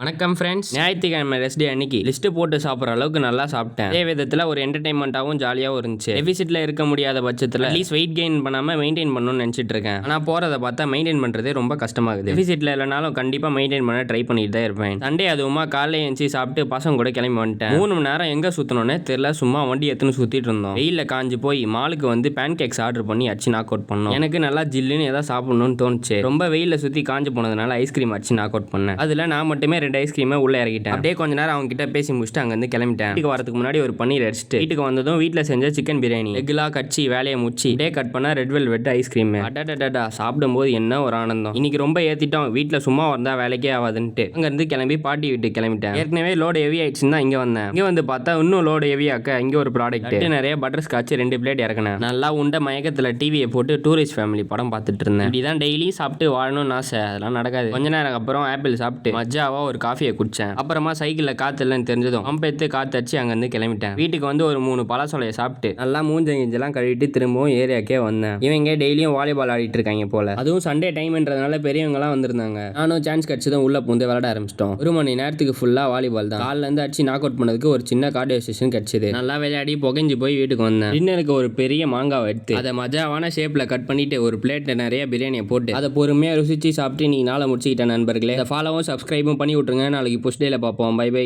வணக்கம் ஃப்ரெண்ட்ஸ். ஞாயிற்றுக்கிழமை ரெஸ்ட் டே அன்னைக்கு லிஸ்ட் போட்டு சாப்பிட்ற அளவுக்கு நல்லா சாப்பிட்டேன். அதே விதத்தில் ஒரு என்டர்டைன்மெண்ட்டாகவும் ஜாலியாகவும் இருந்துச்சு. டெபிசிட்ல இருக்க முடியாத பட்சத்தில் அட்லீஸ்ட் வெயிட் கெயின் பண்ணாமல் மெயின்டைன் பண்ணணும்னு நினச்சிட்டு இருக்கேன். ஆனால் போகிறத பார்த்தா மெயின்டைன் பண்ணுறதே ரொம்ப கஷ்டமாகுது. டெபிசிட்ல இல்லைனாலும் கண்டிப்பாக மெயின்டைன் பண்ண ட்ரை பண்ணிட்டு தான் இருப்பேன். சண்டே அதுவுமா காலையில் எழுந்துச்சி சாப்பிட்டு பசங்க கூட கிளம்பி வந்துட்டேன். 3 மணி நேரம் எங்கே சுற்றணும்னே தெரியல. சும்மா வண்டி எடுத்துன்னு சுற்றிட்டு இருந்தோம். வெயிலில் காஞ்சி போய் மாலுக்கு வந்து பேன் கேக்ஸ் ஆர்டர் பண்ணி அடிச்சு நாக் அவுட் பண்ணோம். எனக்கு நல்லா ஜில்லுன்னு ஏதாவது சாப்பிடணும்னு தோணுச்சு. ரொம்ப வெயிலில் சுற்றி காஞ்சி போனதுனால ஐஸ்கிரீம் அடிச்சு நாக் அவுட் பண்ணேன். அதில் நான் மட்டுமே 2 ஐஸ்கிரீமை உள்ள அப்படியே கொஞ்ச நேரம் அவங்க கிட்ட பேசி முடிச்சுட்டு அங்க இருந்து கிளம்பிட்டேன். வீட்டுக்கு வரதுக்கு முன்னாடி ஒரு பன்னீர் அடிச்சுட்டு வீட்டுக்கு வந்ததும் வீட்டுல செஞ்ச சிக்கன் பிரியாணி எக்லாம் கட்சி வேலையை முடிச்சு டே கட் பண்ண ரெட் வெல்வெட் ஐஸ்கிரீம். அடடடா சாப்பிடும் போது என்ன ஒரு ஆனந்தம். இன்னைக்கு ரொம்ப ஏத்திட்டோம். வீட்டுல சும்மா வந்தா வேலைக்கே ஆகாதுன்ட்டு அங்க இருந்து கிளம்பி பாட்டி வீட்டுக்கு கிளம்பிட்டேன். ஏற்கனவே லோடு ஹெவி ஆயிடுச்சுன்னு தான் இங்க வந்தேன். இங்க வந்து பார்த்தா இன்னும் லோடு ஹெவி ஆக்க இங்க ஒரு ப்ராடக்ட் நிறைய பட்டர் ஸ்காட்ச் 2 பிளேட் இறக்கினேன். நல்லா உண்ட மயக்கத்துல டிவியை போட்டு டூரிஸ்ட் ஃபேமிலி படம் பார்த்துட்டு இருந்தேன். இப்படிதான் டெய்லி சாப்பிட்டு வாழணும்னு ஆசை. அதெல்லாம் நடக்காது. கொஞ்ச நேரம் அப்புறம் ஆப்பிள் சாப்பிட்டு மஜாவா ஒரு காஃபியை குடிச்சேன். அப்புறமா சைக்கிளில் காற்று இல்லைன்னு தெரிஞ்சதும் பம்ப் எடுத்து காற்று அடிச்சு அங்கேருந்து கிளம்பிட்டேன். வீட்டுக்கு வந்து ஒரு 3 பழசொலையை சாப்பிட்டு நல்லா மூஞ்செல்லாம் கழுவிட்டு திரும்பவும் ஏரியாக்கே வந்தேன். இவங்க டெய்லியும் வாலிபால் ஆடிட்டு இருக்காங்க போல. அதுவும் சண்டே டைம்ன்றதுனால பெரியவங்கலாம் வந்திருந்தாங்க. நானும் சான்ஸ் கிடைச்சதும் உள்ள பூந்து விளையாட ஆரம்பிச்சிட்டோம். 1 மணி நேரத்துக்கு ஃபுல்லா வாலிபால் தான். காலில் இருந்து அடிச்சு நாக் அவுட் பண்ணதுக்கு ஒரு சின்ன கார்டியோ செஷன் கிடைச்சது. நல்லா விளையாடி புகைஞ்சு போய் வீட்டுக்கு வந்தேன். டின்னருக்கு ஒரு பெரிய மாங்காவை எடுத்து அதை மஜாவான ஷேப்ல கட் பண்ணிட்டு ஒரு பிளேட்ல நிறைய பிரியாணியை போட்டு அதை பொறுமையா ருசிச்சு சாப்பிட்டு நீ நாளை முடிச்சுக்கிட்டேன் நண்பர்களே. ஃபாலோவும் சப்ஸ்கிரைபும் பண்ணி விட்டுருங்க. நாளைக்கு புஷ் டேல பார்ப்போம். Bye by.